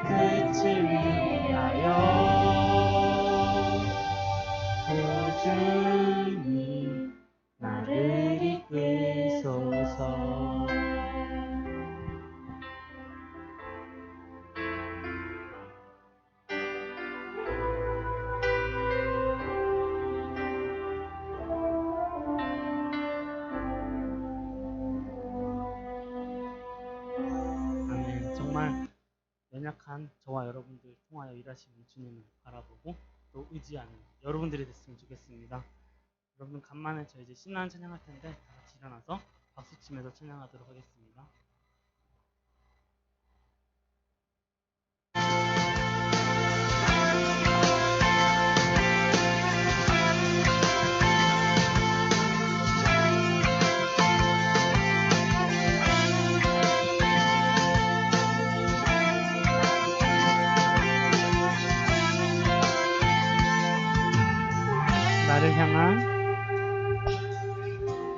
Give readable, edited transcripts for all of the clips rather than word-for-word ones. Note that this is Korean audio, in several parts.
그 뜻을 위하여 주님 나를 이끄소서. 아멘. 정말 연약한 저와 여러분들 통하여 일하시는 주님을 바라보고 또 의지하는 여러분들이 됐으면 좋겠습니다. 여러분 간만에 저희 이제 신나는 찬양할 텐데 다 같이 일어나서 박수 치면서 찬양하도록 하겠습니다.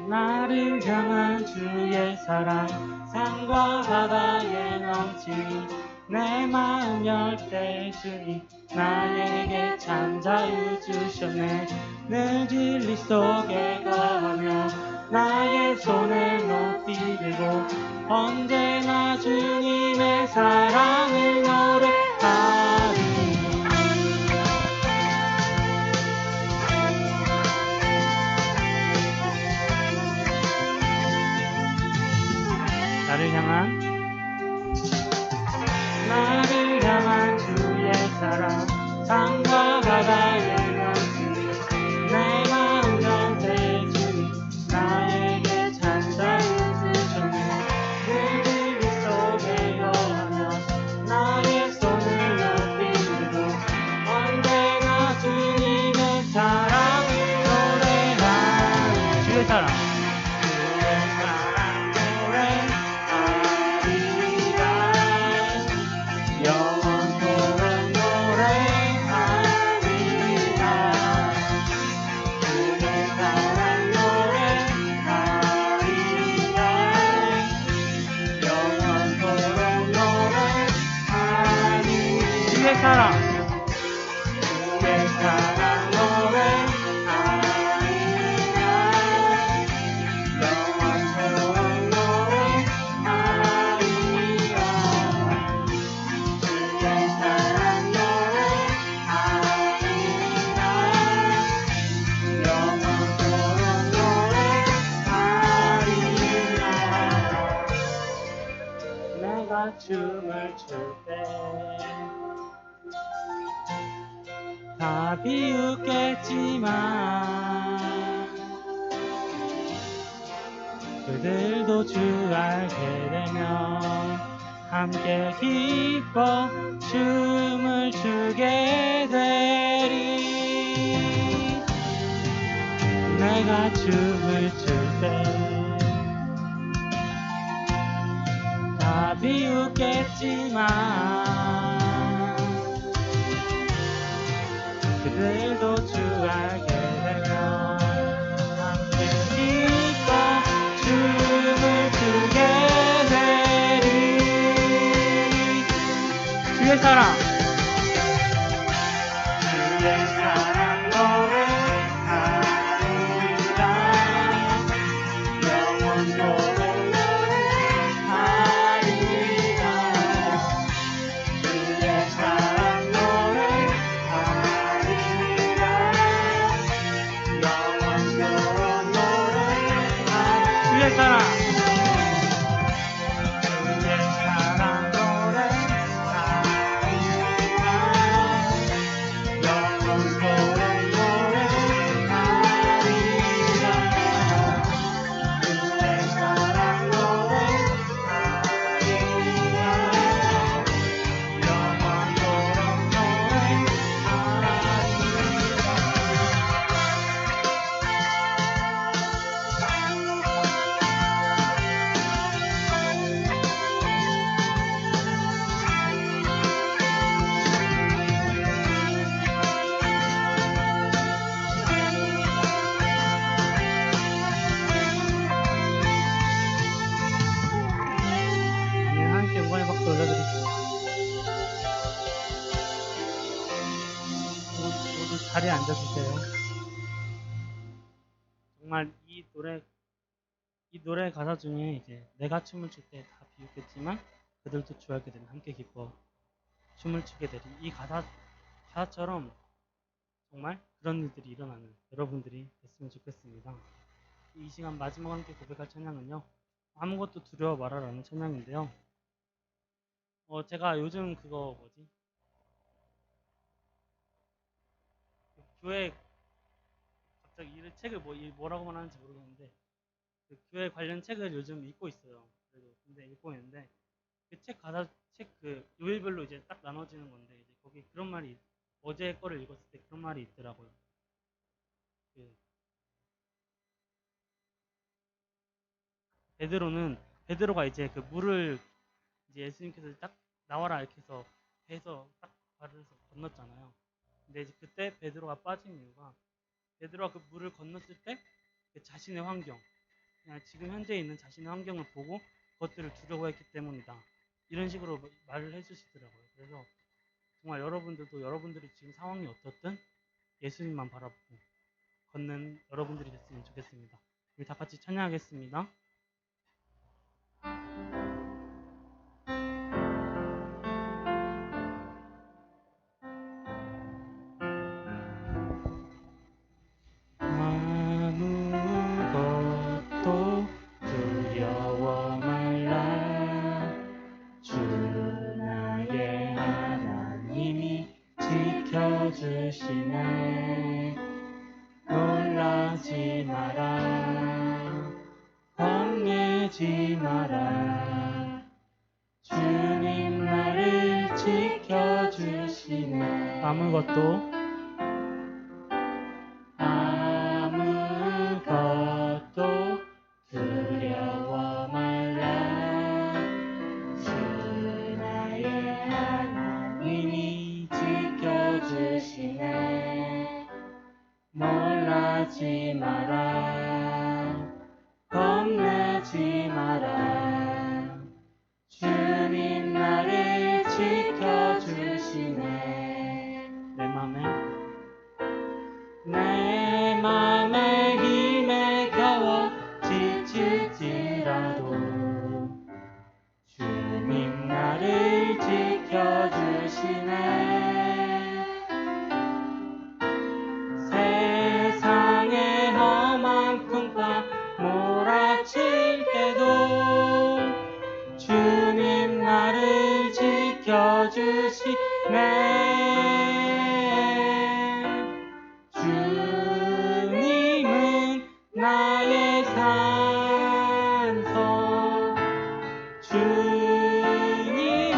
나를 향한 주의 사랑 산과 바다에 넘치니 내 마음 열 때 주님 나에게 참 자유 주셨네. 늘 진리 속에 거하며 나의 손을 높이 들고 언제나 주님의 사랑을 노래하리. 나를 향한 주의 사랑 산과 바다에 넘치니 내 마음 전대 주님 나에게 참 자유 주셨네. 늘 진리 속에 거하며 나의 손을 높이 들고 언제나 주님의 사랑을 노래하리. 주의 사랑 사랑 주의 사랑 노래하리라. 영원토록 노래하리라. 주의 사랑 노래하리라. 영원토록 노래하리라. 내가 춤을 출 때 다 비웃겠지만 그들도 주 알게 되면 함께 기뻐 춤을 추게 되리. 내가 춤을 출 때 다 비웃겠지만 그들도 주 알게 되면 함께 기뻐 춤을 추게 되리. 주의 사랑 주의 사랑 노래하리라. 영원토록 노래하리라. 주의 사랑 주의 사랑 주의 사랑 노래하리라. 자리에 앉아주세요. 정말 이 노래 가사 중에 이제 내가 춤을 출 때 다 비웃겠지만 그들도 주할 그들은 함께 기뻐 춤을 추게 되리. 이 가사처럼 정말 그런 일들이 일어나는 여러분들이 됐으면 좋겠습니다. 이 시간 마지막 함께 고백할 찬양은요. 아무것도 두려워 말아라는 찬양인데요. 제가 요즘 그거 교회 갑자기 책을 뭐라고 말하는지 모르겠는데 그 교회 관련 책을 요즘 읽고 있어요. 근데 읽고 있는데 그 책 그 요일별로 이제 딱 나눠지는 건데 이제 거기 그런 말이 어제 거를 읽었을 때 그런 말이 있더라고요. 그 베드로가 이제 그 물을 이제 예수님께서 딱 나와라 이렇게 해서 배에서 딱 발을 해서 건넜잖아요. 근데 이제 그때 베드로가 빠진 이유가 베드로가 그 물을 건넜을 때 그 자신의 환경, 그냥 지금 현재 있는 자신의 환경을 보고 그것들을 두려워했기 때문이다. 이런 식으로 말을 해주시더라고요. 그래서 정말 여러분들도 여러분들이 지금 상황이 어떻든 예수님만 바라보고 걷는 여러분들이 됐으면 좋겠습니다. 우리 다 같이 찬양하겠습니다. 아무것도 두려워 말라. 주 나의 하나님이 지켜주시네. 놀라지 마라. 겁내지 마라. 주님 나를 지켜주시네. 아무것도 두려워 말라. 주 나의 하나님이 지켜주시네. 놀라지 마라. 겁내지 마라. 주님 나를 지켜주시네. 내 맘에 힘에 겨워 지칠지라도 주님 나를 지켜주시네. 세상의 험한 풍파 몰아칠 때도 주님 나를 지켜주시네. 주님은 나의 산성, 주님은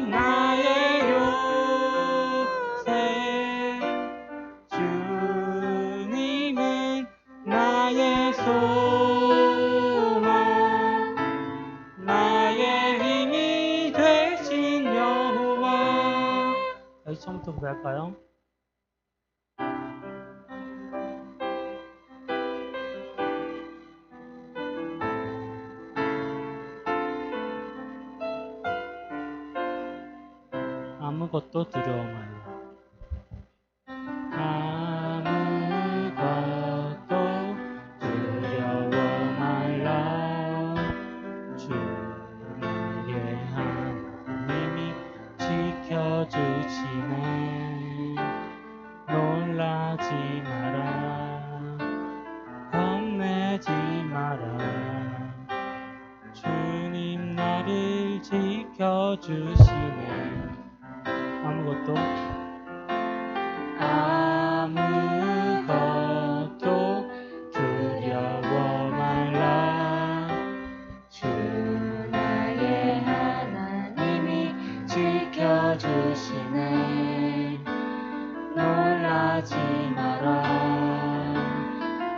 나의 요새, 주님은 나의 소망, 나의 힘이 되신 여호와. 다시 처음부터 고백할까요? 아무것도 두려워 말라. 아무것도 두려워 말라. 주 나의 하나님이 지켜주시네. 놀라지 마라. 겁내지 마라. 주님 나를 지켜주시네. 아무것도 두려워 말라. 주 나의 하나님이 지켜주시네. 놀라지 마라.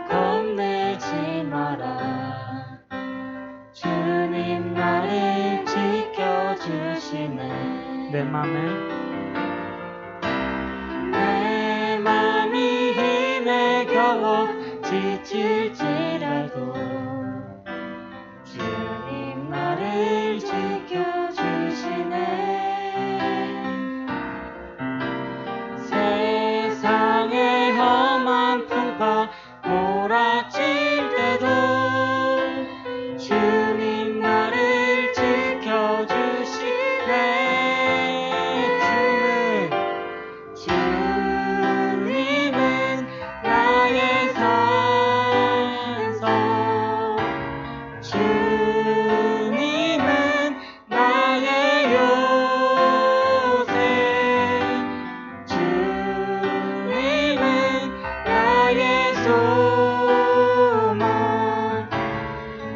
겁내지 마라. 주님 나를 지켜주시네. 내 맘이 힘에 겨워 지칠지라도 주님 나를 지켜주시네. 세상의 주님은 나의 산성, 주님은 나의 요새, 주님은 나의 소망,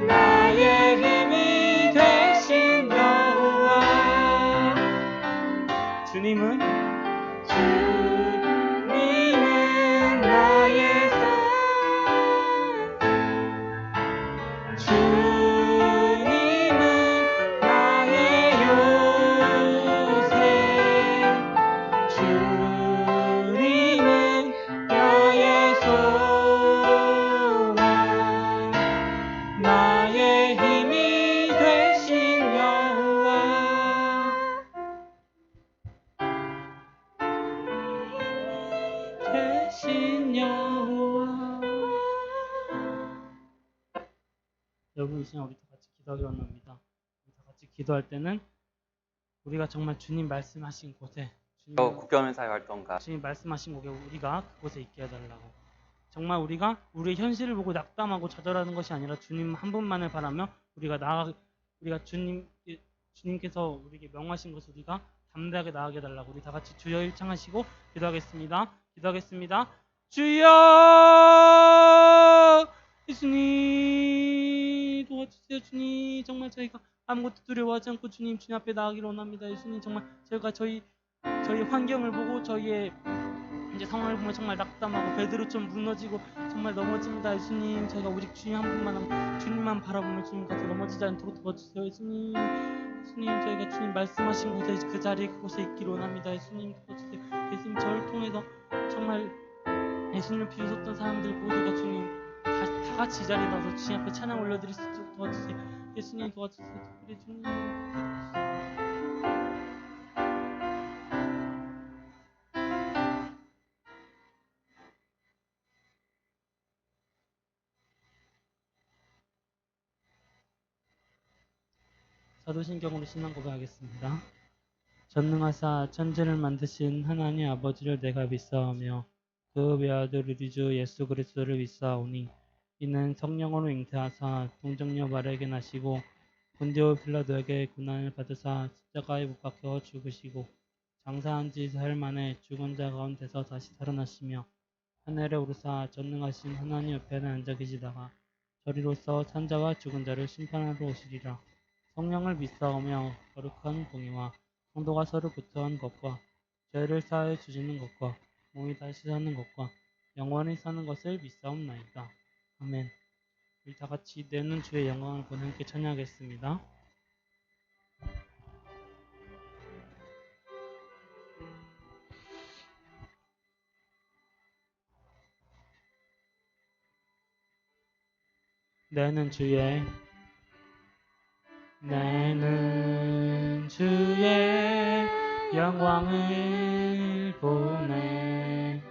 나의 힘이 되신 여호와. 주님은 나의 산, 주님은 나의 요새, 주님은 나의 소망, 나의 힘이 되신 여호와. 되신 여호와. 여러분, 이 시간 우리 다 같이 기도하기 원합니다. 우리 다 같이 기도할 때는 우리가 정말 주님 말씀하신 곳에, 국경사회 활동가 주님 말씀하신 곳에 우리가 그곳에 있게 해달라고. 정말 우리가 우리의 현실을 보고 낙담하고 좌절하는 것이 아니라 주님 한 분만을 바라며 우리가 주님께서 우리에게 명하신 것을 우리가 담대하게 나아가게 해달라고. 우리 다 같이 주여 일창하시고 기도하겠습니다. 주여, 예수님 도와주세요. 주님, 정말 저희가 아무것도 두려워하지 않고 주님 앞에 나아가기를 원합니다. 예수님, 정말 저희가 저희 환경을 보고 저희의 이제 상황을 보면 정말 낙담하고 베드로처럼 무너지고 정말 넘어집니다. 예수님, 저희가 오직 주님 한 분만, 주님만 바라보면 주님 같이 넘어지지 않도록 도와주세요. 예수님, 저희가 주님 말씀하신 곳에 그 자리에 그곳에 있기를 원합니다. 예수님 도와주세요. 예수님, 저를 통해서 정말 예수님을 비웃었던 사람들 모두가 주님 다 같이 이 자리에 나와서 주님 앞에 찬양 올려드릴 수 있도록 도와주세요. 예수님 도와주세요. 우리 주님. 사도신경으로 신앙 고백하겠습니다. 전능하사 천지를 만드신 하나님 아버지를 내가 믿사오며 그 외아들 우리 주 예수 그리스도를 믿사오니 이는 성령으로 잉태하사 동정녀 마리아에게 나시고 본디오 빌라도에게 고난을 받으사 십자가에 못 박혀 죽으시고 장사한 지 사흘 만에 죽은 자 가운데서 다시 살아나시며 하늘에 오르사 전능하신 하나님 옆에는 앉아 계시다가 저리로서 산자와 죽은 자를 심판하러 오시리라. 성령을 믿사오며 거룩한 공의와 성도가 서로 교통한 것과 죄를 사하여 주시는 것과 몸이 다시 사는 것과 영원히 사는 것을 믿사옵나이다. 아멘. 우리 다 같이 내는 주의 영광을 보내 함께 찬양하겠습니다. 내는 주의 영광을 보내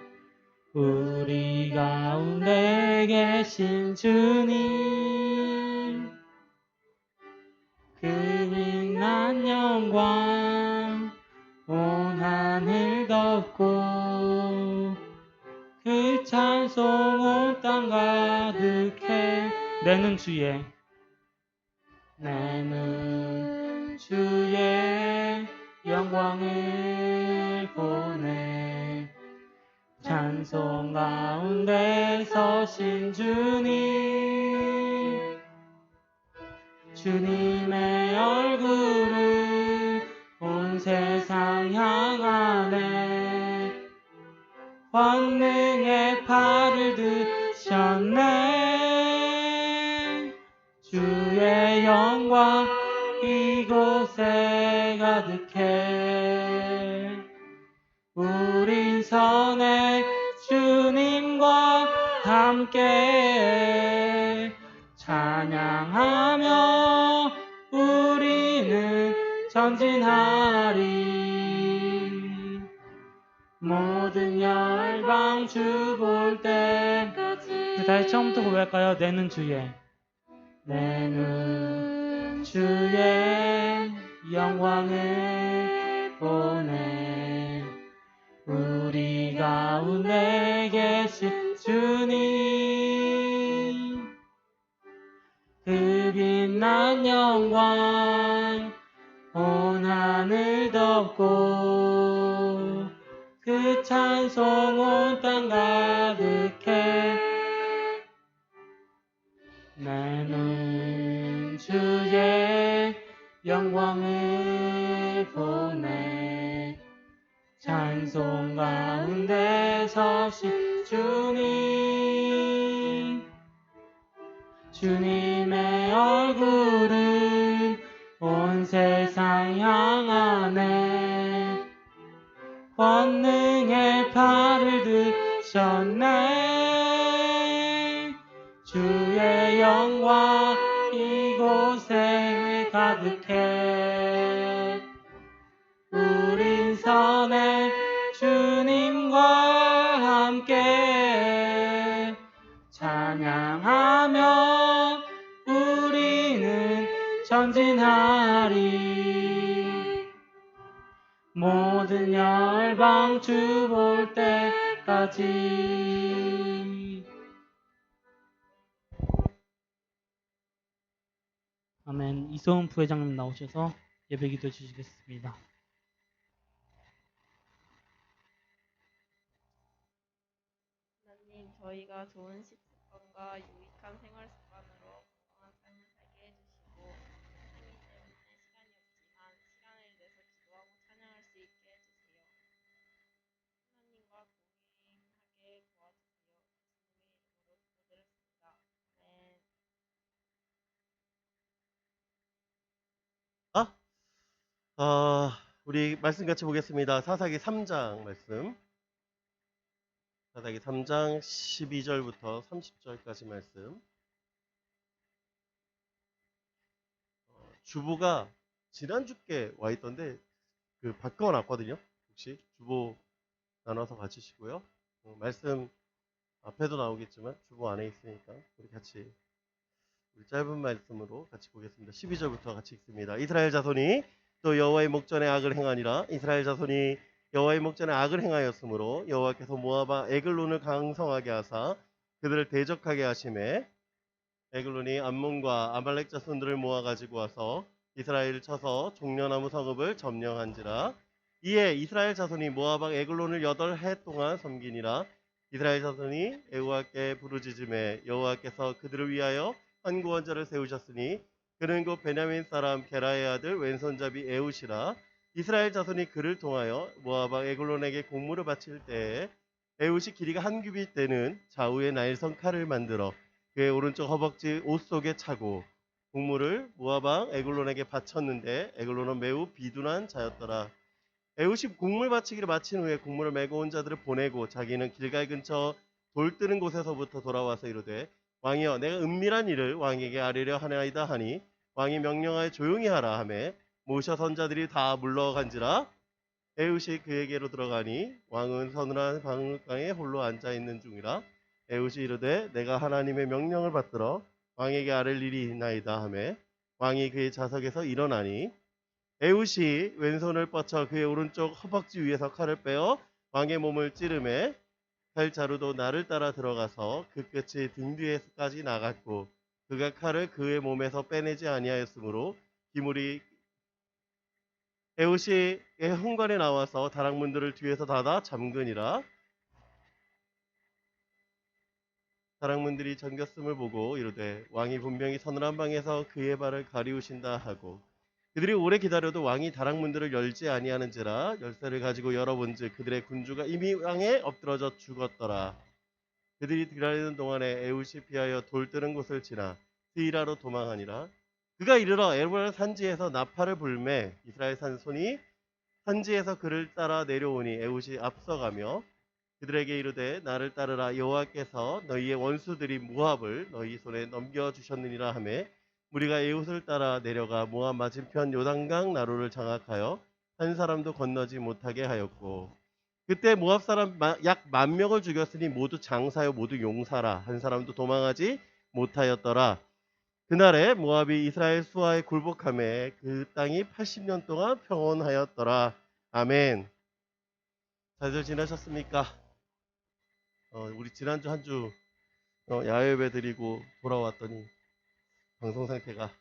우리 가운데 계신 주님 그 빛난 영광 온 하늘 덮고 그 찬송 온 땅 가득해 내는 주의 영광을 보내 찬송 가운데 서신 주님의 얼굴을 온 세상 향하네 권능의 팔을 드셨네 주의 영광 이곳에 가득해 우린 선해 주님과 함께 찬양하며 우리는 전진하리 모든 열방 주 볼 때까지 다시 처음부터 고백할까요? 내는 주의 영광을 보내 우리 가운데 계신 주님 그 빛난 영광 온 하늘 덮고 그 찬송 온 땅 가득해 나는 주의 영광을 보내 찬송 가운데 서신 주님의 얼굴을 온 세상 향하네 권능의 팔을 드셨네 주의 영광 이곳에 가득해 우린 선해 주님과 함께 찬양하며 우리는 전진하리 모든 열방 주 볼 때까지 아멘. 이소은 부회장님 나오셔서 예배 기도해 주시겠습니다. 하나님, 저희가 좋은 식습관과 유익한 생활 습관으로 건강한 삶을 살게 해주시고 힘이 때문에 시간이 없지만 시간을 내서 기도하고 찬양할 수 있게 해주세요. 하나님과 동행하게 도와주세요. 주님의 이름으로 기도드렸습니다. 아멘. 우리 말씀 같이 보겠습니다. 사사기 3장 말씀. 사사기 3장 12절부터 30절까지 말씀. 주보가 지난주께 와 있던데 바꿔놨거든요. 혹시 주보 나눠서 가지시고요. 말씀 앞에도 나오겠지만 주보 안에 있으니까 우리 같이 우리 짧은 말씀으로 같이 보겠습니다. 12절부터 같이 읽습니다. 이스라엘 자손이 또 여호와의 목전에 악을 행하니라. 이스라엘 자손이 여호와의 목전에 악을 행하였으므로 여호와께서 모압과 에글론을 강성하게 하사 그들을 대적하게 하심에 에글론이 암몬과 아말렉 자손들을 모아 가지고 와서 이스라엘을 쳐서 종려나무 성읍을 점령한지라. 이에 이스라엘 자손이 모압 왕 에글론을 8해 동안 섬기니라. 이스라엘 자손이 여호와께 부르짖음에 여호와께서 그들을 위하여 한 구원자를 세우셨으니 그는 곧 베냐민 사람 게라의 아들 왼손잡이 에웃이라. 이스라엘 자손이 그를 통하여 모압 왕 에글론에게 공물을 바칠 때에 에웃이 길이가 한 규빗 되는 좌우의 나일선 칼을 만들어 그의 오른쪽 허벅지 옷 속에 차고 공물을 모압 왕 에글론에게 바쳤는데 에글론은 매우 비둔한 자였더라. 에웃이 공물 바치기를 마친 후에 공물을 메고 온 자들을 보내고 자기는 길갈 근처 돌 뜨는 곳에서부터 돌아와서 이르되 왕이여 내가 은밀한 일을 왕에게 아뢰려 하나이다 하니 왕이 명령하여 조용히 하라 하매 모셔 선자들이 다 물러간지라. 에웃이 그에게로 들어가니 왕은 서늘한 방울강에 홀로 앉아있는 중이라. 에웃이 이르되 내가 하나님의 명령을 받들어 왕에게 아랠 일이 있나이다 하매 왕이 그의 좌석에서 일어나니 에웃이 왼손을 뻗쳐 그의 오른쪽 허벅지 위에서 칼을 빼어 왕의 몸을 찌르매 칼자루도 나를 따라 들어가서 그 끝이 등 뒤에까지 나갔고 그가 칼을 그의 몸에서 빼내지 아니하였으므로 기물이 에웃이 현관에 나와서 다락문들을 뒤에서 닫아 잠그니라. 다락문들이 잠겼음을 보고 이르되 왕이 분명히 서늘한 방에서 그의 발을 가리우신다 하고 그들이 오래 기다려도 왕이 다락문들을 열지 아니하는지라. 열쇠를 가지고 열어본즉 그들의 군주가 이미 땅에 엎드러져 죽었더라. 그들이 기다리는 동안에 에웃이 피하여 돌 뜨는 곳을 지나 스이라로 도망하니라. 그가 이르러 에브라 산지에서 나팔을 불매 이스라엘 산손이 산지에서 그를 따라 내려오니 에웃이 앞서가며 그들에게 이르되 나를 따르라. 여호와께서 너희의 원수들이 모압을 너희 손에 넘겨주셨느니라 하매 무리가 에웃을 따라 내려가 모압 맞은편 요단강 나루를 장악하여 한 사람도 건너지 못하게 하였고 그때 모압 사람 약 10,000명을 죽였으니 모두 장사요 모두 용사라. 한 사람도 도망하지 못하였더라. 그날에 모압이 이스라엘 수하에 굴복함에 그 땅이 80년 동안 평온하였더라. 아멘. 잘들 지내셨습니까? 우리 지난주 한 주 야외 예배 드리고 돌아왔더니 방송 상태가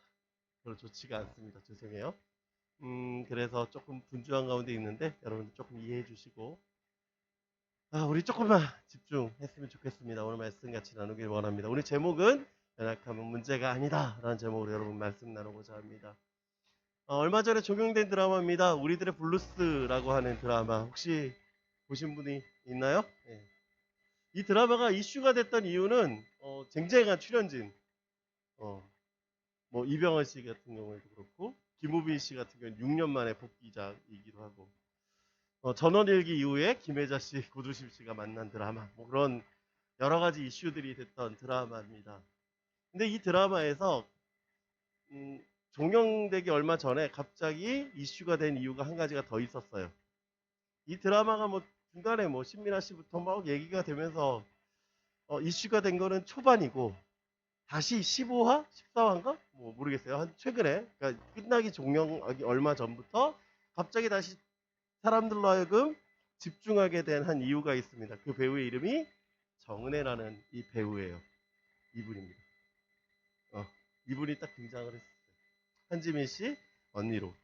별로 좋지가 않습니다. 죄송해요. 그래서 조금 분주한 가운데 있는데 여러분들 조금 이해해 주시고 우리 조금만 집중했으면 좋겠습니다. 오늘 말씀 같이 나누길 원합니다. 오늘 제목은 연약함은 문제가 아니다 라는 제목으로 여러분 말씀 나누고자 합니다. 얼마 전에 종영된 드라마입니다. 우리들의 블루스라고 하는 드라마 혹시 보신 분이 있나요? 네. 이 드라마가 이슈가 됐던 이유는 쟁쟁한 출연진 뭐 이병헌 씨 같은 경우에도 그렇고 김우빈 씨 같은 경우는 6년 만에 복귀작이기도 하고 전원일기 이후에 김혜자 씨, 고두심 씨가 만난 드라마 뭐 그런 여러 가지 이슈들이 됐던 드라마입니다. 근데 이 드라마에서 종영되기 얼마 전에 갑자기 이슈가 된 이유가 한 가지가 더 있었어요. 이 드라마가 뭐 중간에 뭐 신민아 씨부터 막 얘기가 되면서 이슈가 된 거는 초반이고 다시 15화? 14화인가? 뭐 모르겠어요. 한 최근에 그러니까 끝나기 종영하기 얼마 전부터 갑자기 다시 사람들로 하여금 집중하게 된 한 이유가 있습니다. 그 배우의 이름이 정은혜라는 이 배우예요. 이분입니다. 이분이 딱 등장을 했어요. 한지민 씨 언니로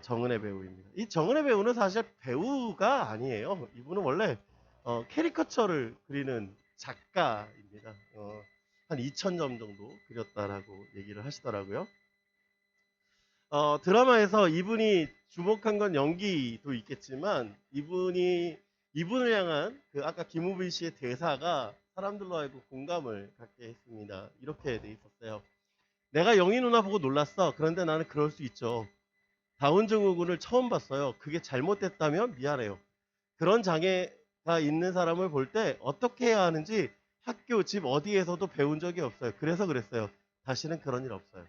정은혜 배우입니다. 이 정은혜 배우는 사실 배우가 아니에요. 이분은 원래 캐리커처를 그리는 작가입니다. 한 2,000점 정도 그렸다라고 얘기를 하시더라고요. 드라마에서 이분이 주목한 건 연기도 있겠지만 이분을 향한 그 아까 김우빈 씨의 대사가 사람들로 하여금 공감을 갖게 했습니다. 이렇게 돼 있었어요. 내가 영희 누나 보고 놀랐어. 그런데 나는 그럴 수 있죠. 다운증후군을 처음 봤어요. 그게 잘못됐다면 미안해요. 그런 장애가 있는 사람을 볼 때 어떻게 해야 하는지 학교, 집 어디에서도 배운 적이 없어요. 그래서 그랬어요. 다시는 그런 일 없어요.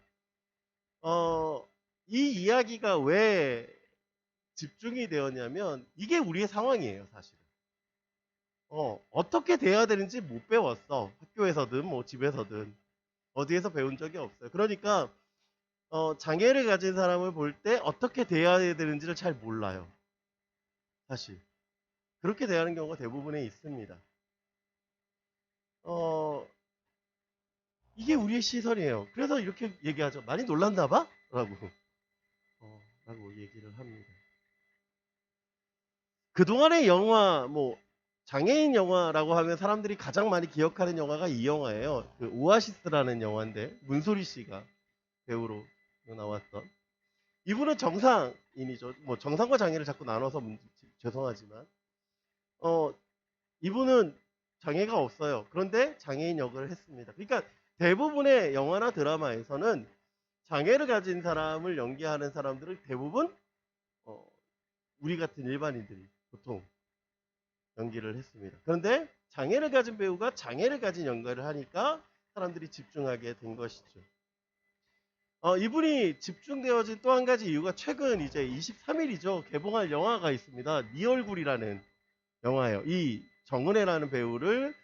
이 이야기가 왜 집중이 되었냐면 이게 우리의 상황이에요, 사실은. 어떻게 돼야 되는지 못 배웠어. 학교에서든 뭐 집에서든 어디에서 배운 적이 없어요. 그러니까 장애를 가진 사람을 볼 때 어떻게 돼야 되는지를 잘 몰라요. 사실. 그렇게 대하는 경우가 대부분에 있습니다. 이게 우리의 시선이에요. 그래서 이렇게 얘기하죠. 많이 놀랐나 봐? 라고 얘기를 합니다. 그동안의 영화, 뭐, 장애인 영화라고 하면 사람들이 가장 많이 기억하는 영화가 이 영화예요. 그 오아시스라는 영화인데, 문소리 씨가 배우로 나왔던. 이분은 정상인이죠. 뭐, 정상과 장애를 자꾸 나눠서 죄송하지만. 이분은 장애가 없어요. 그런데 장애인 역을 했습니다. 그러니까 대부분의 영화나 드라마에서는 장애를 가진 사람을 연기하는 사람들은 대부분 우리 같은 일반인들이 보통 연기를 했습니다. 그런데 장애를 가진 배우가 장애를 가진 연기를 하니까 사람들이 집중하게 된 것이죠. 이분이 집중되어진 또 한 가지 이유가 최근 이제 23일이죠. 개봉할 영화가 있습니다. 네 얼굴이라는 영화예요. 이 정은혜라는 배우를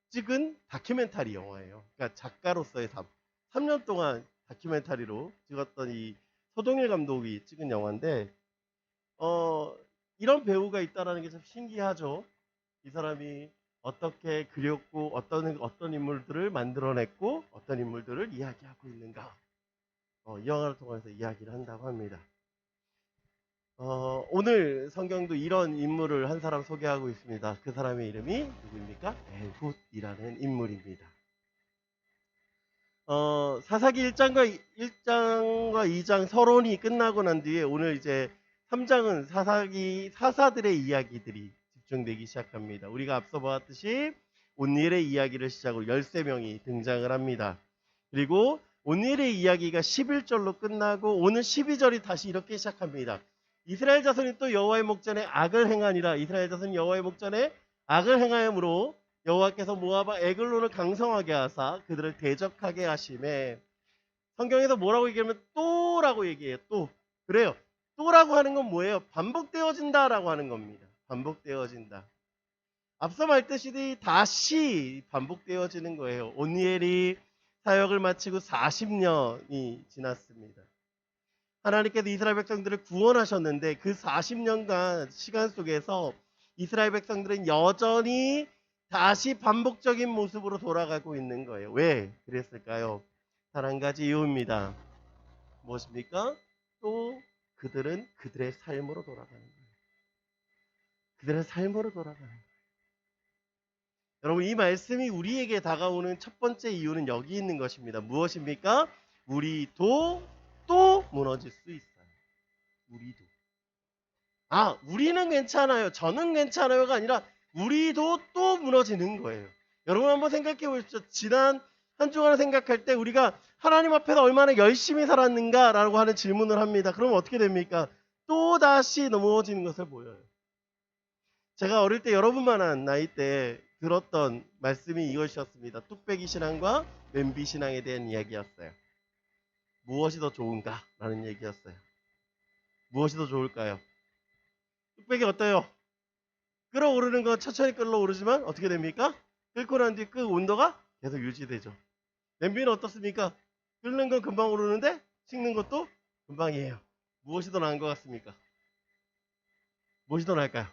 찍은 다큐멘터리 영화예요. 그러니까 작가로서의 삶. 3년 동안 다큐멘터리로 찍었던 이 서동일 감독이 찍은 영화인데 이런 배우가 있다는 게 참 신기하죠. 이 사람이 어떻게 그렸고 어떤 인물들을 만들어냈고 어떤 인물들을 이야기하고 있는가. 이 영화를 통해서 이야기를 한다고 합니다. 오늘 성경도 이런 인물을 한 사람 소개하고 있습니다. 그 사람의 이름이 누구입니까? 에훗이라는 인물입니다. 사사기 1장과 2장 서론이 끝나고 난 뒤에 오늘 이제 3장은 사사들의 이야기들이 집중되기 시작합니다. 우리가 앞서 보았듯이 온니엘의 이야기를 시작으로 13명이 등장을 합니다. 그리고 온니엘의 이야기가 11절로 끝나고 오늘 12절이 다시 이렇게 시작합니다. 이스라엘 자손이 또 여호와의 목전에 악을 행하니라. 이스라엘 자손이 여호와의 목전에 악을 행하므로 여호와께서 모압과 에글론을 강성하게 하사 그들을 대적하게 하심에 성경에서 뭐라고 얘기하면 또라고 얘기해요. 또. 그래요. 또라고 하는 건 뭐예요? 반복되어진다라고 하는 겁니다. 반복되어진다. 앞서 말했듯이 다시 반복되어지는 거예요. 온니엘이 사역을 마치고 40년이 지났습니다. 하나님께서 이스라엘 백성들을 구원하셨는데 그 40년간 시간 속에서 이스라엘 백성들은 여전히 다시 반복적인 모습으로 돌아가고 있는 거예요. 왜 그랬을까요? 단 한 가지 이유입니다. 무엇입니까? 또 그들은 그들의 삶으로 돌아가는 거예요. 그들의 삶으로 돌아가는 거예요. 여러분, 이 말씀이 우리에게 다가오는 첫 번째 이유는 여기 있는 것입니다. 무엇입니까? 우리도 또 무너질 수 있어요. 우리도. 우리는 괜찮아요. 저는 괜찮아요가 아니라 우리도 또 무너지는 거예요. 여러분 한번 생각해 보십시오. 지난 한 주간을 생각할 때 우리가 하나님 앞에서 얼마나 열심히 살았는가라고 하는 질문을 합니다. 그럼 어떻게 됩니까? 또 다시 넘어지는 것을 보여요. 제가 어릴 때 여러분만한 나이 때 들었던 말씀이 이것이었습니다. 뚝배기 신앙과 맨비 신앙에 대한 이야기였어요. 무엇이 더 좋은가? 라는 얘기였어요. 무엇이 더 좋을까요? 뚝배기 어때요? 끓어오르는 건 천천히 끓어오르지만 어떻게 됩니까? 끓고 난 뒤 그 온도가 계속 유지되죠. 냄비는 어떻습니까? 끓는 건 금방 오르는데 식는 것도 금방이에요. 무엇이 더 나은 것 같습니까? 무엇이 더 나을까요?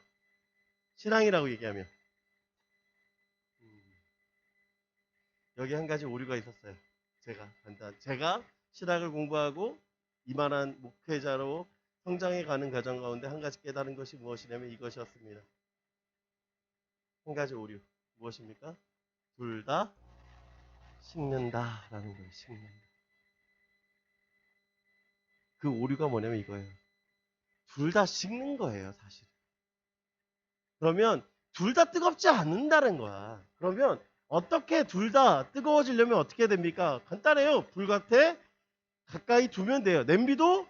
신앙이라고 얘기하면 여기 한 가지 오류가 있었어요. 제가 신학을 공부하고 이만한 목회자로 성장해 가는 과정 가운데 한 가지 깨달은 것이 무엇이냐면 이것이었습니다. 한 가지 오류. 무엇입니까? 둘 다 식는다라는 거예요. 식는다. 그 오류가 뭐냐면 이거예요. 둘 다 식는 거예요, 사실. 그러면 둘 다 뜨겁지 않는다는 거야. 그러면 어떻게 둘 다 뜨거워지려면 어떻게 됩니까? 간단해요. 불 곁에 가까이 두면 돼요. 냄비도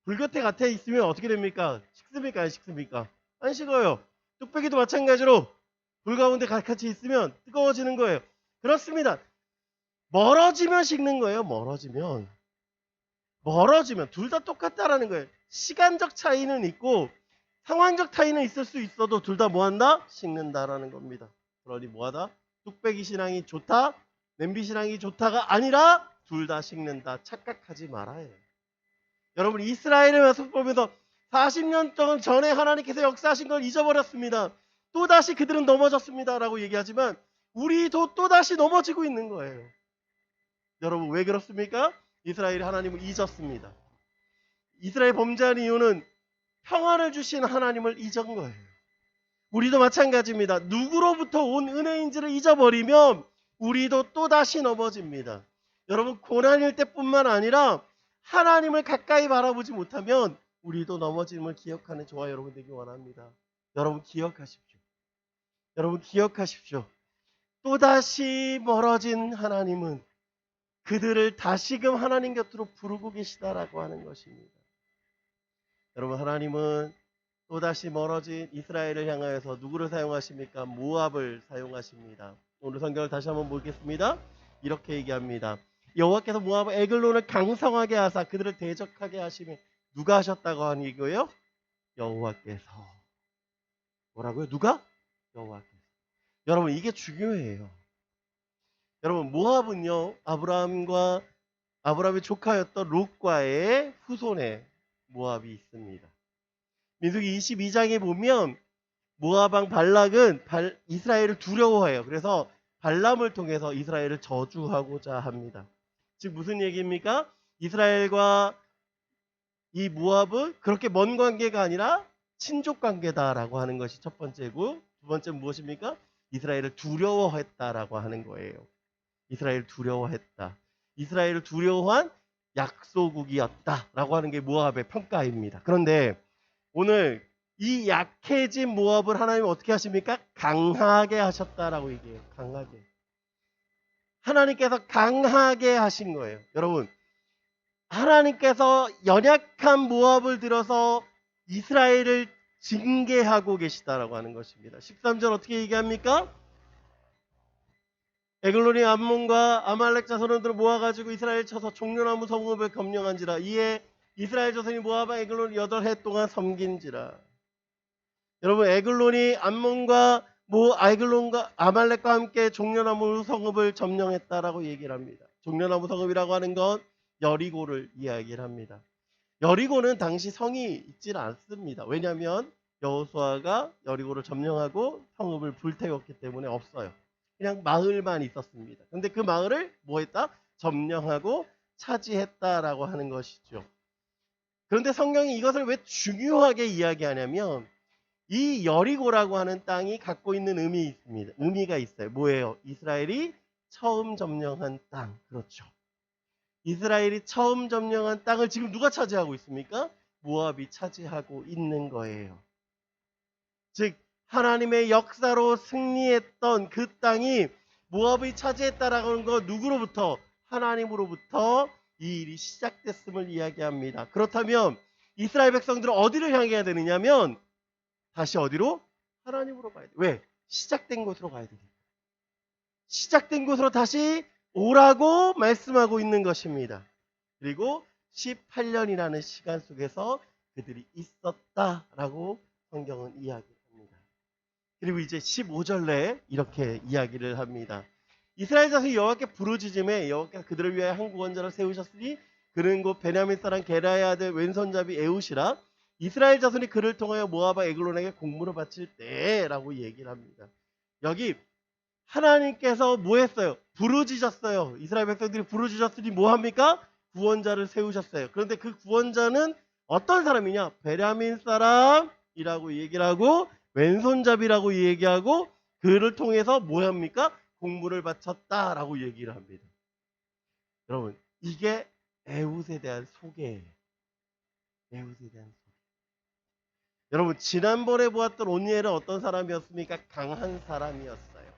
불 곁에 gat에 있으면 어떻게 됩니까? 식습니까? 안 식습니까? 안 식어요. 뚝배기도 마찬가지로 불 가운데 같이 있으면 뜨거워지는 거예요. 그렇습니다. 멀어지면 식는 거예요. 멀어지면 둘 다 똑같다라는 거예요. 시간적 차이는 있고 상황적 차이는 있을 수 있어도 둘 다 뭐한다? 식는다라는 겁니다. 그러니 뭐하다? 뚝배기 신앙이 좋다, 냄비 신앙이 좋다가 아니라 둘 다 식는다. 착각하지 말아요. 여러분, 이스라엘의 모습 보면서 40년 전에 하나님께서 역사하신 걸 잊어버렸습니다. 또다시 그들은 넘어졌습니다 라고 얘기하지만 우리도 또다시 넘어지고 있는 거예요. 여러분, 왜 그렇습니까? 이스라엘이 하나님을 잊었습니다. 이스라엘 범죄한 이유는 평안을 주신 하나님을 잊은 거예요. 우리도 마찬가지입니다. 누구로부터 온 은혜인지를 잊어버리면 우리도 또다시 넘어집니다. 여러분, 고난일 때뿐만 아니라 하나님을 가까이 바라보지 못하면 우리도 넘어짐을 기억하는 저와 여러분 되기 원합니다. 여러분 기억하십시오. 또다시 멀어진 하나님은 그들을 다시금 하나님 곁으로 부르고 계시다라고 하는 것입니다. 여러분, 하나님은 또다시 멀어진 이스라엘을 향하여서 누구를 사용하십니까? 모압을 사용하십니다. 오늘 성경을 다시 한번 보겠습니다. 이렇게 얘기합니다. 여호와께서 모압 에글론을 강성하게 하사 그들을 대적하게 하시며 누가 하셨다고 하는 이거예요? 여호와께서. 뭐라고요? 누가? 여호와께서. 여러분, 이게 중요해요. 여러분, 모압은요, 아브라함의 조카였던 롯과의 후손에 모압이 있습니다. 민수기 22장에 보면 모압 왕 발락은 이스라엘을 두려워해요. 그래서 발람을 통해서 이스라엘을 저주하고자 합니다. 즉 무슨 얘기입니까? 이스라엘과 이 모압은 그렇게 먼 관계가 아니라 친족 관계다라고 하는 것이 첫 번째고, 두 번째는 무엇입니까? 이스라엘을 두려워했다라고 하는 거예요. 이스라엘을 두려워했다. 이스라엘을 두려워한 약소국이었다라고 하는 게 모압의 평가입니다. 그런데 오늘 이 약해진 모압을 하나님은 어떻게 하십니까? 강하게 하셨다라고 얘기해요. 강하게. 하나님께서 강하게 하신 거예요. 여러분, 하나님께서 연약한 모압을 들어서 이스라엘을 징계하고 계시다라고 하는 것입니다. 13절 어떻게 얘기합니까? 에글론이 암몬과 아말렉 자손들을 모아가지고 이스라엘 쳐서 종려나무 성읍을 점령한지라. 이에 이스라엘 자손이 모압과 에글론을 8해 동안 섬긴지라. 여러분, 에글론이 에글론과 아말렉과 함께 종려나무 성읍을 점령했다라고 얘기를 합니다. 종려나무 성읍이라고 하는 건 여리고를 이야기를 합니다. 여리고는 당시 성이 있질 않습니다. 왜냐하면 여호수아가 여리고를 점령하고 성읍을 불태웠기 때문에 없어요. 그냥 마을만 있었습니다. 근데 그 마을을 뭐 했다? 점령하고 차지했다라고 하는 것이죠. 그런데 성경이 이것을 왜 중요하게 이야기하냐면 이 여리고라고 하는 땅이 갖고 있는 의미가 있어요. 뭐예요? 이스라엘이 처음 점령한 땅. 그렇죠. 이스라엘이 처음 점령한 땅을 지금 누가 차지하고 있습니까? 모압이 차지하고 있는 거예요. 즉 하나님의 역사로 승리했던 그 땅이 모압이 차지했다라고 하는 거 누구로부터? 하나님으로부터 이 일이 시작됐음을 이야기합니다. 그렇다면 이스라엘 백성들은 어디를 향해야 되느냐면 다시 어디로? 하나님으로 가야 돼. 왜? 시작된 곳으로 가야 되니까. 시작된 곳으로 다시 오라고 말씀하고 있는 것입니다. 그리고 18년이라는 시간 속에서 그들이 있었다라고 성경은 이야기합니다. 그리고 이제 15절 내에 이렇게 이야기를 합니다. 이스라엘 자손이 여호와께 부르짖음에 여호와께서 그들을 위하여 한 구원자를 세우셨으니 그는 곧 베냐민 사람 게라의 아들 왼손잡이 에웃이라. 이스라엘 자손이 그를 통하여 모압과 에글론에게 공물을 바칠 때라고 얘기를 합니다. 여기 하나님께서 뭐 했어요? 부르짖었어요. 이스라엘 백성들이 부르짖었으니 뭐 합니까? 구원자를 세우셨어요. 그런데 그 구원자는 어떤 사람이냐? 베냐민 사람이라고 얘기를 하고 왼손잡이라고 얘기하고 그를 통해서 뭐 합니까? 공물을 바쳤다라고 얘기를 합니다. 여러분 이게 에훗에 대한 소개예요. 에훗에 대한 소개. 여러분 지난번에 보았던 온니엘은 어떤 사람이었습니까? 강한 사람이었어요.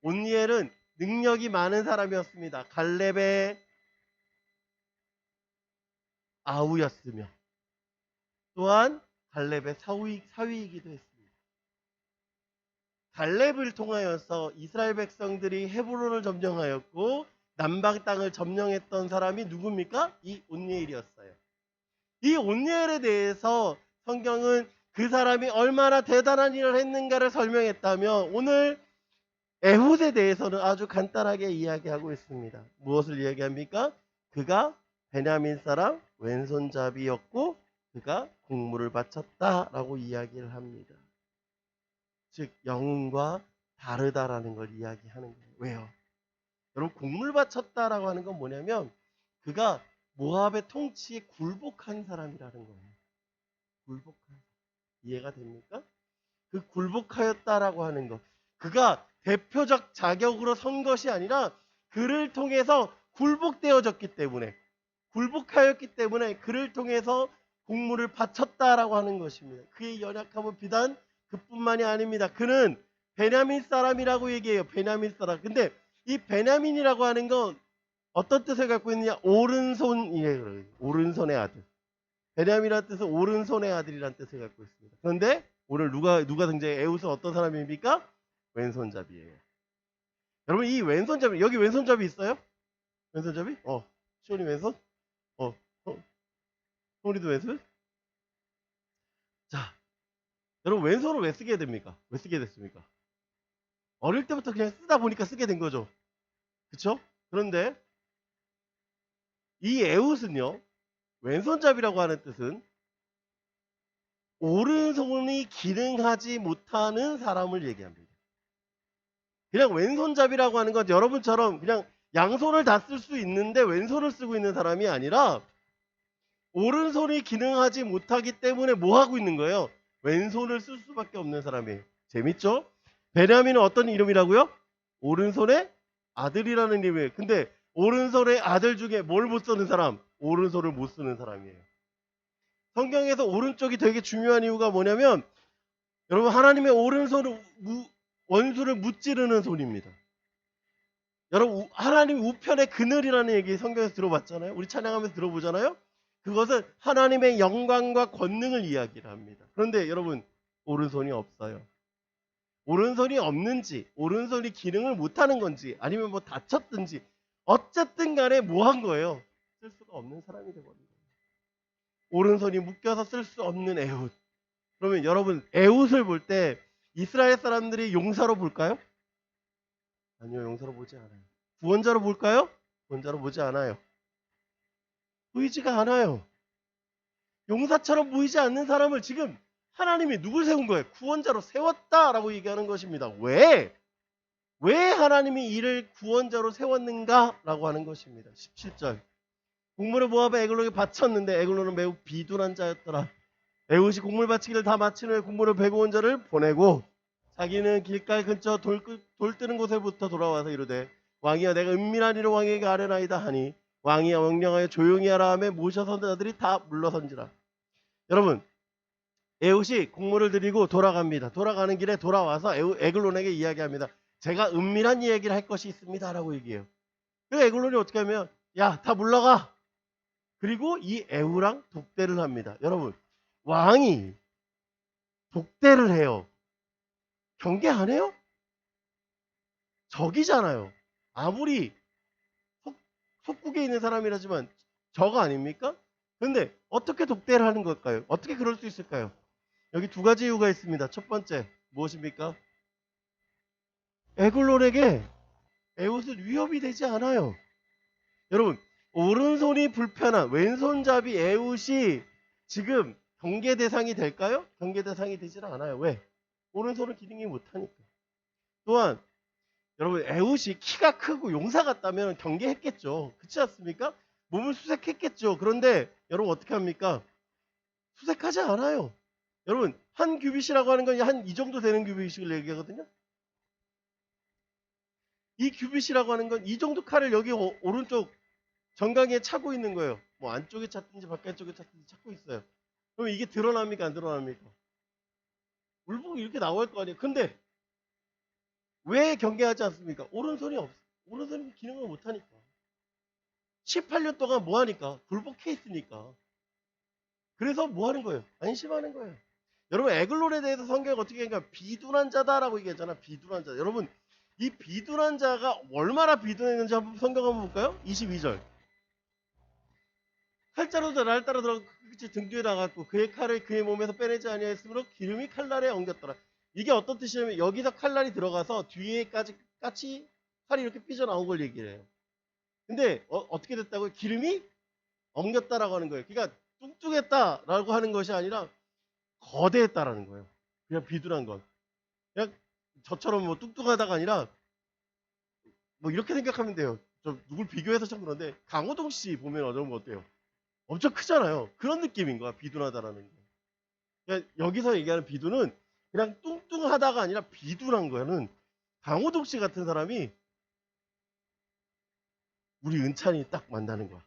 온니엘은 능력이 많은 사람이었습니다. 갈렙의 아우였으며 또한 갈렙의 사위이기도 했습니다. 갈렙을 통하여서 이스라엘 백성들이 헤브론을 점령하였고 남방 땅을 점령했던 사람이 누굽니까? 이 온니엘이었어요. 이 온니엘에 대해서 성경은 그 사람이 얼마나 대단한 일을 했는가를 설명했다면 오늘 에훗에 대해서는 아주 간단하게 이야기하고 있습니다. 무엇을 이야기합니까? 그가 베냐민 사람 왼손잡이였고 그가 공물을 바쳤다라고 이야기를 합니다. 즉 영웅과 다르다라는 걸 이야기하는 거예요. 왜요? 여러분 공물 바쳤다라고 하는 건 뭐냐면 그가 모압의 통치에 굴복한 사람이라는 거예요. 굴복한. 이해가 됩니까? 그 굴복하였다라고 하는 것. 그가 대표적 자격으로 선 것이 아니라 그를 통해서 굴복되어졌기 때문에 굴복하였기 때문에 그를 통해서 공물을 바쳤다라고 하는 것입니다. 그의 연약함은 비단 그뿐만이 아닙니다. 그는 베냐민 사람이라고 얘기해요. 베냐민 사람. 근데 이 베냐민이라고 하는 건 어떤 뜻을 갖고 있느냐? 오른손이에요. 오른손의 아들. 베냐민이라는 뜻은 오른손의 아들이라는 뜻을 갖고 있습니다. 그런데 오늘 누가 등장해? 에훗은 어떤 사람입니까? 왼손잡이에요. 여러분 이 왼손잡이 여기 왼손잡이 있어요? 왼손잡이? 시온이 왼손? 소리도 왼손? 자, 여러분 왼손을 왜 쓰게 됩니까? 왜 쓰게 됐습니까? 어릴 때부터 그냥 쓰다 보니까 쓰게 된 거죠. 그쵸? 그런데 이 에훗은요 왼손잡이라고 하는 뜻은 오른손이 기능하지 못하는 사람을 얘기합니다. 그냥 왼손잡이라고 하는 건 여러분처럼 그냥 양손을 다 쓸 수 있는데 왼손을 쓰고 있는 사람이 아니라 오른손이 기능하지 못하기 때문에 뭐 하고 있는 거예요? 왼손을 쓸 수밖에 없는 사람이에요. 재밌죠? 베냐민은 어떤 이름이라고요? 오른손의 아들이라는 이름이에요. 근데 오른손의 아들 중에 뭘 못 쓰는 사람? 오른손을 못 쓰는 사람이에요. 성경에서 오른쪽이 되게 중요한 이유가 뭐냐면 여러분 하나님의 오른손은 원수를 무찌르는 손입니다. 여러분 하나님 우편의 그늘이라는 얘기 성경에서 들어봤잖아요. 우리 찬양하면서 들어보잖아요. 그것은 하나님의 영광과 권능을 이야기를 합니다. 그런데 여러분 오른손이 없어요. 오른손이 없는지 오른손이 기능을 못하는 건지 아니면 뭐 다쳤든지 어쨌든 간에 뭐 한 거예요? 쓸 수가 없는 사람이 되버린 거예요. 오른손이 묶여서 쓸 수 없는 에훗. 그러면 여러분 에훗을 볼 때 이스라엘 사람들이 용사로 볼까요? 아니요, 용사로 보지 않아요. 구원자로 볼까요? 구원자로 보지 않아요. 보이지가 않아요. 용사처럼 보이지 않는 사람을 지금 하나님이 누굴 세운 거예요? 구원자로 세웠다라고 얘기하는 것입니다. 왜? 왜 하나님이 이를 구원자로 세웠는가라고 하는 것입니다. 17절. 곡물을 모압의 에글론에게 바쳤는데 에글론은 매우 비둔한 자였더라. 에훗이 곡물 바치기를 다 마친 후에 곡물을 베고 온 자를 보내고 자기는 길가 근처 돌 뜨는 곳에부터 돌아와서 이르되 왕이여 내가 은밀한 이로 왕에게 아뢰나이다 하니 왕이 명령하여 조용히 하라 하며 모셔선 자들이 다 물러선지라. 여러분, 에훗이 곡물을 드리고 돌아갑니다. 돌아가는 길에 돌아와서 에글론에게 이야기합니다. 제가 은밀한 이야기를 할 것이 있습니다 라고 얘기해요. 그래서 에글론이 어떻게 하면 야, 다 물러가. 그리고 이 에후랑 독대를 합니다. 여러분, 왕이 독대를 해요. 경계 안 해요? 적이잖아요. 아무리 속국에 있는 사람이라지만 적 아닙니까? 그런데 어떻게 독대를 하는 걸까요? 어떻게 그럴 수 있을까요? 여기 두 가지 이유가 있습니다. 첫 번째, 무엇입니까? 에글론에게 에훗은 위협이 되지 않아요. 여러분, 오른손이 불편한 왼손잡이 에훗이 지금 경계 대상이 될까요? 경계 대상이 되질 않아요. 왜? 오른손을 기능이 못하니까. 또한 여러분, 에훗이 키가 크고 용사 같다면 경계했겠죠. 그렇지 않습니까? 몸을 수색했겠죠. 그런데 여러분 어떻게 합니까? 수색하지 않아요. 여러분, 한 규빗이라고 하는 건 한 이 정도 되는 규빗을 얘기하거든요. 이 규빗이라고 하는 건 이 정도 칼을 여기 오른쪽 정강이에 차고 있는 거예요. 뭐 안쪽에 찼든지 바깥쪽에 찼든지 찾고 있어요. 그럼 이게 드러납니까? 안 드러납니까? 울보고 이렇게 나올 거 아니에요. 근데 왜 경계하지 않습니까? 오른손이 없어. 오른손이 기능을 못하니까. 18년 동안 뭐 하니까? 굴복해 있으니까. 그래서 뭐 하는 거예요? 안심하는 거예요. 여러분, 에글론에 대해서 성경이 어떻게 얘기하니까 비둔한 자다라고 얘기했잖아. 비둔한 자. 여러분, 이 비둔한 자가 얼마나 비둔했는지 한번 성경 한번 볼까요? 22절. 칼자루도 날 따라 들어 그치 등 뒤에 나갔고 그의 칼을 그의 몸에서 빼내지 아니하였으므로 기름이 칼날에 엉겼더라. 이게 어떤 뜻이냐면 여기서 칼날이 들어가서 뒤에까지 같이 칼이 이렇게 삐져나온 걸 얘기를 해요. 근데 어떻게 됐다고요? 기름이 엉겼다라고 하는 거예요. 그러니까 뚱뚱했다라고 하는 것이 아니라 거대했다라는 거예요. 그냥 비둔한 것. 그냥 저처럼 뭐 뚱뚱하다가 아니라 뭐 이렇게 생각하면 돼요. 저 누굴 비교해서 참 그런데 강호동 씨 보면 어때요? 엄청 크잖아요. 그런 느낌인 거야. 비둔하다라는 거. 그러니까 여기서 얘기하는 비둔은 그냥 뚱뚱하다가 아니라 비둔한 거는 강호동 씨 같은 사람이 우리 은찬이 딱 만나는 거야.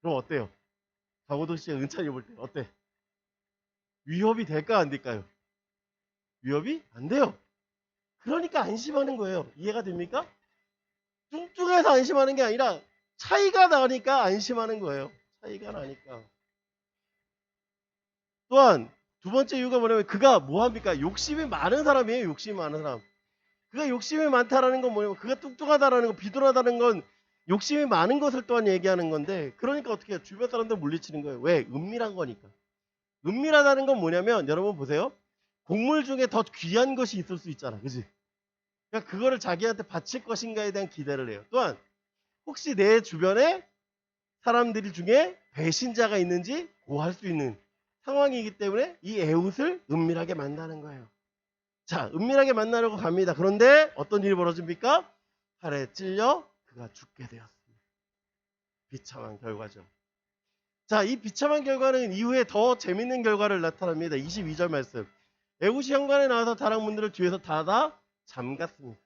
그럼 어때요? 강호동 씨가 은찬이 볼 때 어때? 위협이 될까 안 될까요? 위협이 안 돼요. 그러니까 안심하는 거예요. 이해가 됩니까? 뚱뚱해서 안심하는 게 아니라 차이가 나니까 안심하는 거예요. 차이가 나니까. 또한 두 번째 이유가 뭐냐면 그가 뭐합니까? 욕심이 많은 사람이에요. 욕심이 많은 사람. 그가 욕심이 많다라는 건 뭐냐면 그가 뚱뚱하다라는 건 비둔하다는 건 욕심이 많은 것을 또한 얘기하는 건데 그러니까 어떻게 해요? 주변 사람들 물리치는 거예요. 왜? 은밀한 거니까. 은밀하다는 건 뭐냐면 여러분 보세요. 곡물 중에 더 귀한 것이 있을 수 있잖아. 그지? 그러니까 그거를 자기한테 바칠 것인가에 대한 기대를 해요. 또한 혹시 내 주변에 사람들 중에 배신자가 있는지 고할 수 있는 상황이기 때문에 이 에훗을 은밀하게 만나는 거예요. 자, 은밀하게 만나려고 갑니다. 그런데 어떤 일이 벌어집니까? 칼에 찔려 그가 죽게 되었습니다. 비참한 결과죠. 자, 이 비참한 결과는 이후에 더 재밌는 결과를 나타납니다. 22절 말씀. 에훗이 현관에 나와서 다락 문들을 뒤에서 닫아 잠갔습니다.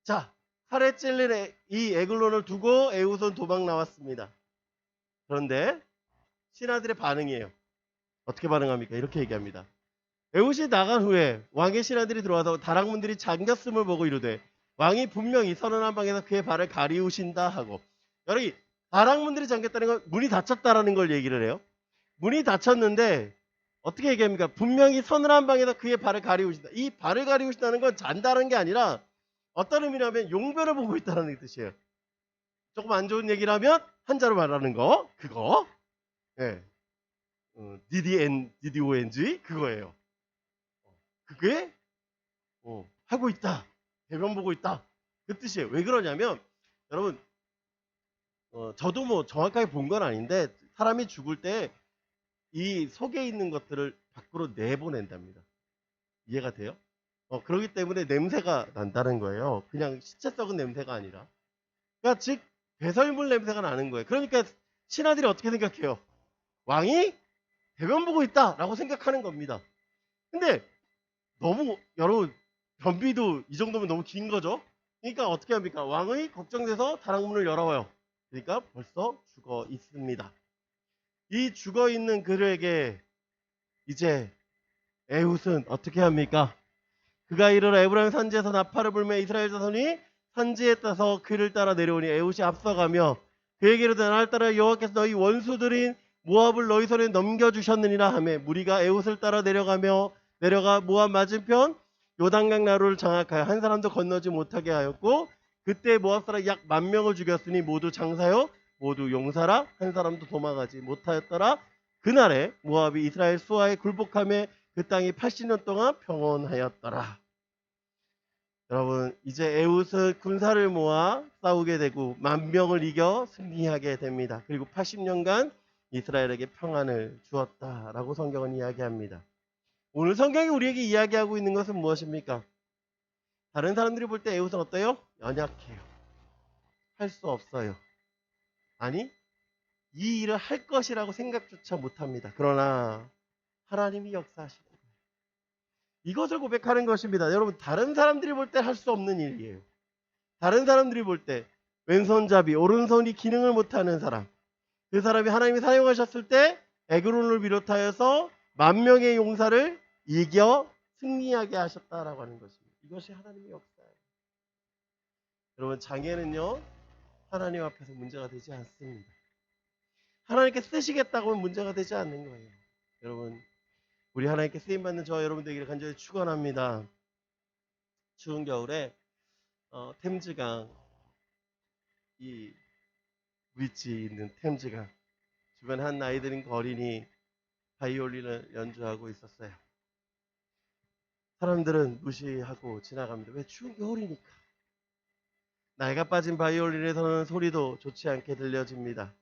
자, 칼에 찔린 이 에글론을 두고 에훗은 도망 나왔습니다. 그런데 신하들의 반응이에요. 어떻게 반응합니까? 이렇게 얘기합니다. 에훗이 나간 후에 왕의 신하들이 들어와서 다락문들이 잠겼음을 보고 이르되 왕이 분명히 선언한 방에서 그의 발을 가리우신다 하고 여기 다락문들이 잠겼다는 건 문이 닫혔다라는 걸 얘기를 해요. 문이 닫혔는데 어떻게 얘기합니까? 분명히 선언한 방에서 그의 발을 가리우신다. 이 발을 가리우신다는 건 잔다는 게 아니라 어떤 의미냐면 용변을 보고 있다는 뜻이에요. 조금 안 좋은 얘기를 하면 한자로 말하는 거 그거 예. DDONG 그거예요. 그게 하고 있다. 대변 보고 있다. 그 뜻이에요. 왜 그러냐면 여러분 저도 뭐 정확하게 본 건 아닌데 사람이 죽을 때 이 속에 있는 것들을 밖으로 내보낸답니다. 이해가 돼요? 그렇기 때문에 냄새가 난다는 거예요. 그냥 시체 썩은 냄새가 아니라. 그러니까 즉 배설물 냄새가 나는 거예요. 그러니까 신하들이 어떻게 생각해요? 왕이 대변 보고 있다라고 생각하는 겁니다. 근데 너무 여러분 변비도 이 정도면 너무 긴 거죠. 그러니까 어떻게 합니까? 왕의 걱정돼서 다락문을 열어요. 그러니까 벌써 죽어 있습니다. 이 죽어 있는 그에게 이제 에훗은 어떻게 합니까? 그가 이르러 에브라임 산지에서 나팔을 불며 이스라엘 자손이 산지에 따서 그를 따라 내려오니 에훗이 앞서가며 그에게로 나를 따라 여호와께서 너희 원수들인 모압을 너희 손에 넘겨주셨느니라 하며 무리가 에훗을 따라 내려가 모압 맞은편 요단강 나루를 장악하여 한 사람도 건너지 못하게 하였고 그때 모압 사람 약 10,000명을 죽였으니 모두 장사요 모두 용사라 한 사람도 도망가지 못하였더라. 그날에 모압이 이스라엘 수하에 굴복하며 그 땅이 80년 동안 평온하였더라. 여러분 이제 에훗은 군사를 모아 싸우게 되고 10,000명을 이겨 승리하게 됩니다. 그리고 80년간 이스라엘에게 평안을 주었다라고 성경은 이야기합니다. 오늘 성경이 우리에게 이야기하고 있는 것은 무엇입니까? 다른 사람들이 볼 때 에훗은 어때요? 연약해요. 할 수 없어요. 아니 이 일을 할 것이라고 생각조차 못합니다. 그러나 하나님이 역사하시는 거예요. 이것을 고백하는 것입니다. 여러분 다른 사람들이 볼 때 할 수 없는 일이에요. 다른 사람들이 볼 때 왼손잡이 오른손이 기능을 못하는 사람 그 사람이 하나님이 사용하셨을 때 에그론을 비롯하여서 10,000명의 용사를 이겨 승리하게 하셨다라고 하는 것입니다. 이것이 하나님의 역사예요. 여러분 장애는요 하나님 앞에서 문제가 되지 않습니다. 하나님께 쓰시겠다고 하면 문제가 되지 않는 거예요. 여러분 우리 하나님께 쓰임받는 저와 여러분 되기를 간절히 축원합니다. 추운 겨울에 템즈강 이 브릿지 있는 템즈강 주변에 한 나이 드는 어린이 바이올린을 연주하고 있었어요. 사람들은 무시하고 지나갑니다. 왜 추운 겨울이니까. 나이가 빠진 바이올린에서는 소리도 좋지 않게 들려집니다.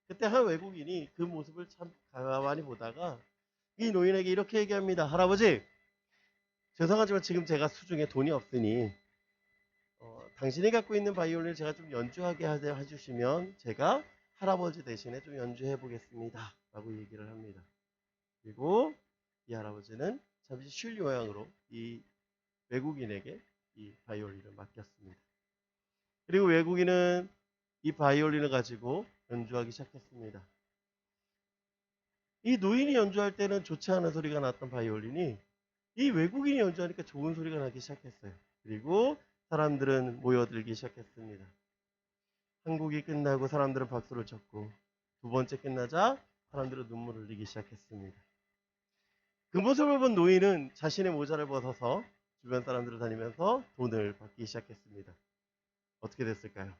그때 한 외국인이 그 모습을 참 가만히 보다가 이 노인에게 이렇게 얘기합니다. 할아버지, 죄송하지만 지금 제가 수중에 돈이 없으니 당신이 갖고 있는 바이올린을 제가 좀 연주하게 해주시면 제가 할아버지 대신에 좀 연주해 보겠습니다. 라고 얘기를 합니다. 그리고 이 할아버지는 잠시 쉴 요양으로 이 외국인에게 이 바이올린을 맡겼습니다. 그리고 외국인은 이 바이올린을 가지고 연주하기 시작했습니다. 이 노인이 연주할 때는 좋지 않은 소리가 났던 바이올린이 이 외국인이 연주하니까 좋은 소리가 나기 시작했어요. 그리고 사람들은 모여들기 시작했습니다. 한 곡이 끝나고 사람들은 박수를 쳤고 두 번째 끝나자 사람들은 눈물을 흘리기 시작했습니다. 그 모습을 본 노인은 자신의 모자를 벗어서 주변 사람들을 다니면서 돈을 받기 시작했습니다. 어떻게 됐을까요?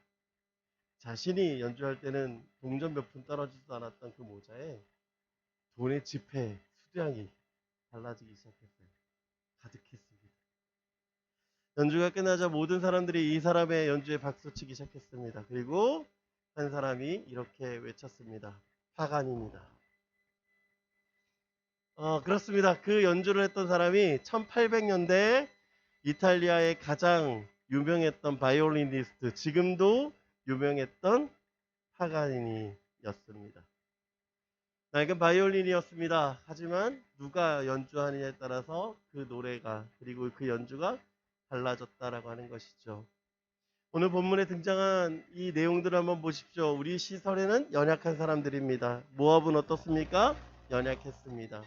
자신이 연주할 때는 동전 몇 푼 떨어지지도 않았던 그 모자에 돈의 지폐 수량이 달라지기 시작했어요. 가득했습니다. 연주가 끝나자 모든 사람들이 이 사람의 연주에 박수치기 시작했습니다. 그리고 한 사람이 이렇게 외쳤습니다. 파간입니다. 그렇습니다. 그 연주를 했던 사람이 1800년대에 이탈리아의 가장 유명했던 바이올리니스트, 지금도 유명했던 파가니니였습니다. 낡은 바이올린이었습니다. 하지만 누가 연주하느냐에 따라서 그 노래가 그리고 그 연주가 달라졌다라고 하는 것이죠. 오늘 본문에 등장한 이 내용들을 한번 보십시오. 우리 시설에는 연약한 사람들입니다. 모압은 어떻습니까? 연약했습니다.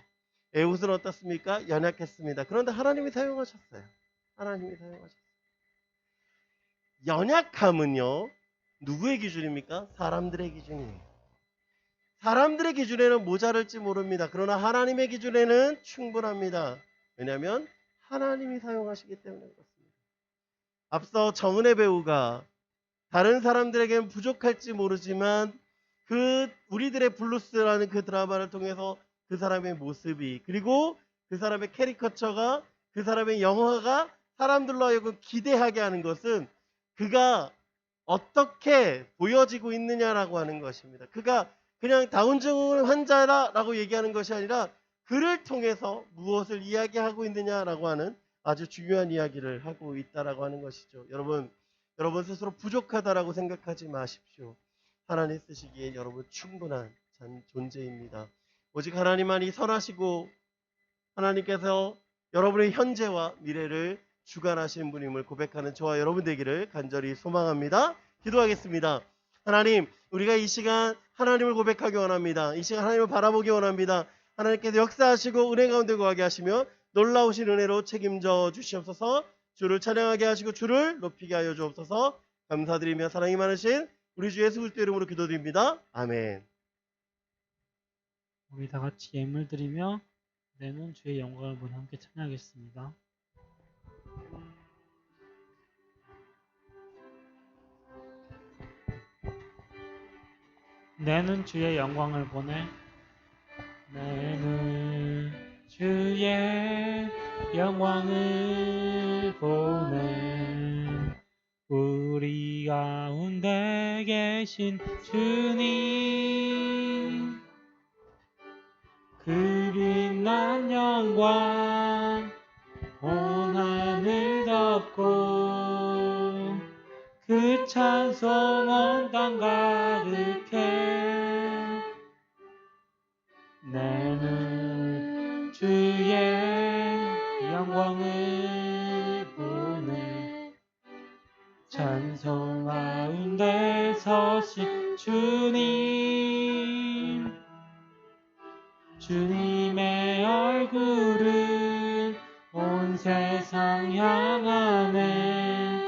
에훗은 어떻습니까? 연약했습니다. 그런데 하나님이 사용하셨어요. 하나님이 사용하셨어요. 연약함은요, 누구의 기준입니까? 사람들의 기준이에요. 사람들의 기준에는 모자랄지 모릅니다. 그러나 하나님의 기준에는 충분합니다. 왜냐하면 하나님이 사용하시기 때문에 그렇습니다. 앞서 정은혜 배우가 다른 사람들에게는 부족할지 모르지만 우리들의 블루스라는 그 드라마를 통해서 그 사람의 모습이 그리고 그 사람의 캐리커처가 그 사람의 영화가 사람들로 하여금 기대하게 하는 것은 그가 어떻게 보여지고 있느냐라고 하는 것입니다. 그가 그냥 다운증후군 환자라고 얘기하는 것이 아니라 그를 통해서 무엇을 이야기하고 있느냐라고 하는 아주 중요한 이야기를 하고 있다라고 하는 것이죠. 여러분 스스로 부족하다라고 생각하지 마십시오. 하나님 쓰시기에 여러분 충분한 존재입니다. 오직 하나님만이 선하시고 하나님께서 여러분의 현재와 미래를 주관하신 분임을 고백하는 저와 여러분 되기를 간절히 소망합니다. 기도하겠습니다. 하나님, 우리가 이 시간 하나님을 고백하기 원합니다. 이 시간 하나님을 바라보기 원합니다. 하나님께서 역사하시고 은혜 가운데 거하게 하시며 놀라우신 은혜로 책임져 주시옵소서. 주를 찬양하게 하시고 주를 높이게 하여 주옵소서. 감사드리며 사랑이 많으신 우리 주 예수 그리스도 이름으로 기도드립니다. 아멘. 우리 다 같이 예물 드리며 내는 주의 영광을 보내 함께 찬양하겠습니다. 내는 주의 영광을 보내 내는 주의 영광을 보내 우리 가운데 계신 주님 그 빛난 영광 온 하늘 덮고 그 찬송 온 땅 가득해 내는 주의 영광을 보내 찬송 가운데 서신 주님 주님의 얼굴은 온 세상 향하네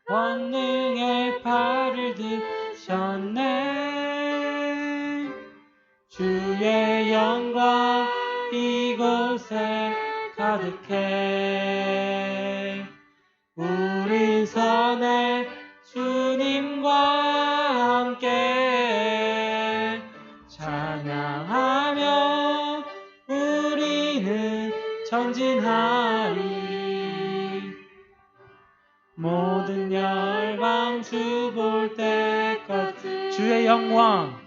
권능의 팔을 드셨네 주의 영광 이곳에 가득해 우리 선에 주님과 함께 찬양하며 우리는 전진하리 모든 열방 주 볼 때까지 주의 영광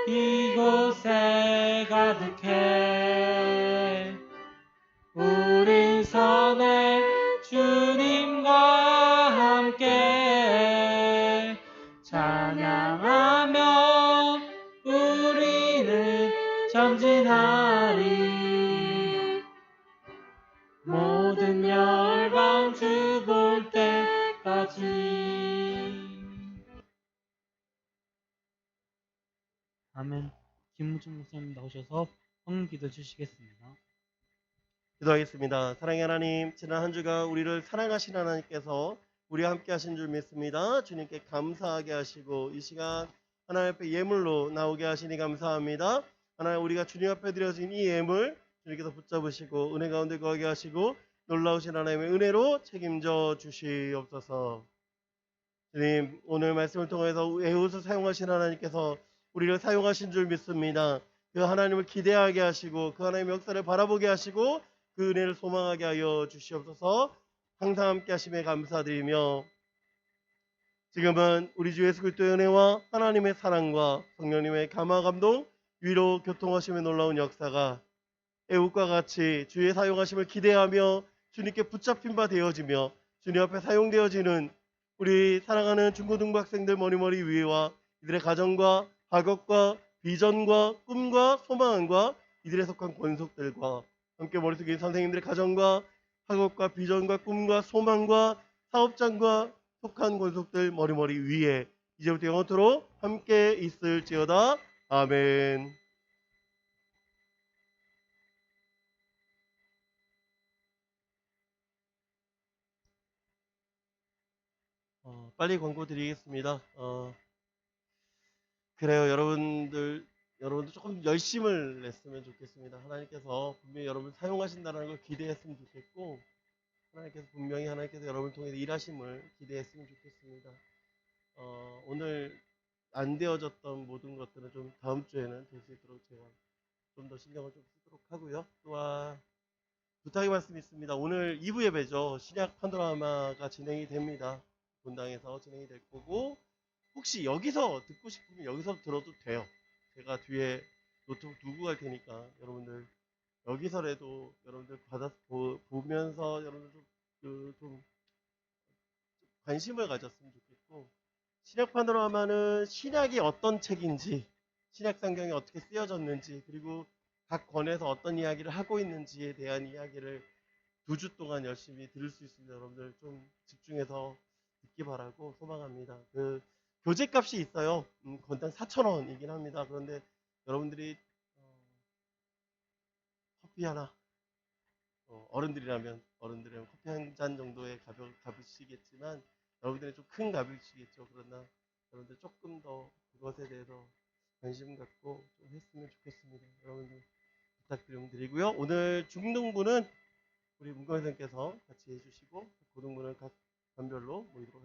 이곳에 가득해 우리 선에 주님과 함께 찬양하며 우리는 전진하리 모든 열방 주 볼 때까지 아멘. 김무중 목사님 나오셔서 성기도 주시겠습니다. 기도하겠습니다. 사랑의 하나님, 지난 한 주간 우리를 사랑하신 하나님께서 우리와 함께 하신 줄 믿습니다. 주님께 감사하게 하시고 이 시간 하나님 앞에 예물로 나오게 하시니 감사합니다. 하나님, 우리가 주님 앞에 드려진 이 예물 주님께서 붙잡으시고 은혜 가운데 거하게 하시고 놀라우신 하나님의 은혜로 책임져 주시옵소서. 주님, 오늘 말씀을 통해서 에웃을 사용하신 하나님께서 우리를 사용하신 줄 믿습니다. 그 하나님을 기대하게 하시고 그 하나님의 역사를 바라보게 하시고 그 은혜를 소망하게 하여 주시옵소서. 항상 함께 하심에 감사드리며 지금은 우리 주 예수 그리스도의 은혜와 하나님의 사랑과 성령님의 감화 감동 위로 교통하심의 놀라운 역사가 애국과 같이 주의 사용하심을 기대하며 주님께 붙잡힌 바 되어지며 주님 앞에 사용되어지는 우리 사랑하는 중고등부 학생들 머리머리 위에와 이들의 가정과 학업과 비전과 꿈과 소망과 이들에 속한 권속들과 함께 머리 숙인 선생님들의 가정과 학업과 비전과 꿈과 소망과 사업장과 속한 권속들 머리머리 위에 이제부터 영원토록 함께 있을지어다. 아멘. 빨리 광고 드리겠습니다. 그래요. 여러분들 조금 열심을 냈으면 좋겠습니다. 하나님께서 분명히 여러분을 사용하신다는 걸 기대했으면 좋겠고 하나님께서 여러분을 통해서 일하심을 기대했으면 좋겠습니다. 오늘 안 되어졌던 모든 것들은 좀 다음 주에는 될 수 있도록 제가 좀 더 신경을 좀 쓰도록 하고요. 또한 부탁의 말씀이 있습니다. 오늘 2부 예배죠. 신약 파노라마가 진행이 됩니다. 본당에서 진행이 될 거고, 혹시 여기서 듣고 싶으면 여기서 들어도 돼요. 제가 뒤에 노트북 두고 갈 테니까 여러분들 여기서라도 여러분들 보면서 여러분들 좀 관심을 가졌으면 좋겠고, 신약 파노라마는 신약이 어떤 책인지, 신약 성경이 어떻게 쓰여졌는지, 그리고 각 권에서 어떤 이야기를 하고 있는지에 대한 이야기를 2주 동안 열심히 들을 수 있습니다. 여러분들 좀 집중해서 듣기 바라고 소망합니다. 그 교재값이 있어요. 건당 4,000원이긴 합니다. 그런데 여러분들이 커피 하나, 어른들이라면 커피 한 잔 정도의 값이시겠지만 여러분들은 좀 큰 값이시겠죠. 그러나 여러분들 조금 더 그것에 대해서 관심 갖고 좀 했으면 좋겠습니다. 여러분들 부탁드리고요. 오늘 중등부는 우리 문건 선생님께서 같이 해주시고 고등부는 각 반별로 모이도록